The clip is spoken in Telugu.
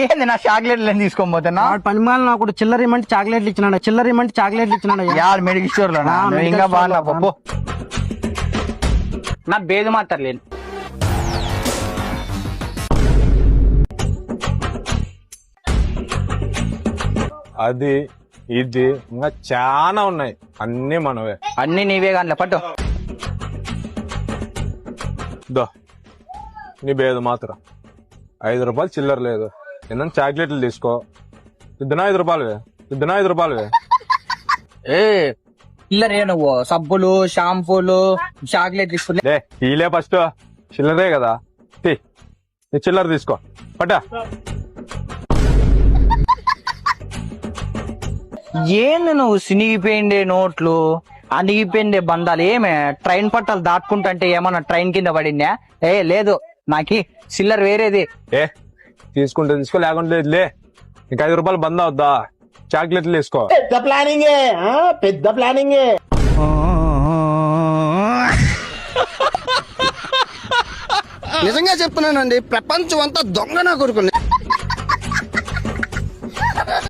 ఏంది నా చాక్లెట్లు ఏం తీసుకోని పోతున్నా? పనిమాల నాకు చిల్లర ఇమ్మంటే చాక్లెట్లు ఇచ్చినాడు యార్ మెడికల్ స్టోర్ లో ఇంకా బాగా పప్పు నా బేదు మాత్రలేను. అది ఇది ఇంకా చాలా ఉన్నాయి, అన్ని మనవే. అన్ని నీవే కానీ పట్టు. దో నీ బేదు మాత్రం 5 రూపాయలు చిల్లర లేదు. ఏంటంటే చాక్లెట్లు తీసుకో. ఇద్దనా 5 రూపాయలువే, ఇద్దనా 5 రూపాయలువే. ఏ చిల్లరే నువ్వు సబ్బులు షాంపూలు చాక్లెట్ తీసుకుని లే ఈలే ఫస్ట్ చిల్లరే కదా, నీ చిల్లర తీసుకో పట్టా. ఏంది నువ్వు సినిగిపోయిండే నోట్లు అణిగిపోయిండే బంధాలు ఏమే ట్రైన్ పట్టాలు దాటుకుంటుంటే ఏమన్నా ట్రైన్ కింద పడిందా? ఏ లేదు, నాకి చిల్లర వేరేది. ఏ తీసుకుంటే తీసుకో, లేకుంటే లేదు. లే నీకు 5 రూపాయలు బంద్ అవుద్దా? చాక్లెట్లు తీసుకో. పెద్ద ప్లానింగ్. నిజంగా చెప్తున్నానండి, ప్రపంచం అంతా దొంగ నా కొడుకుని.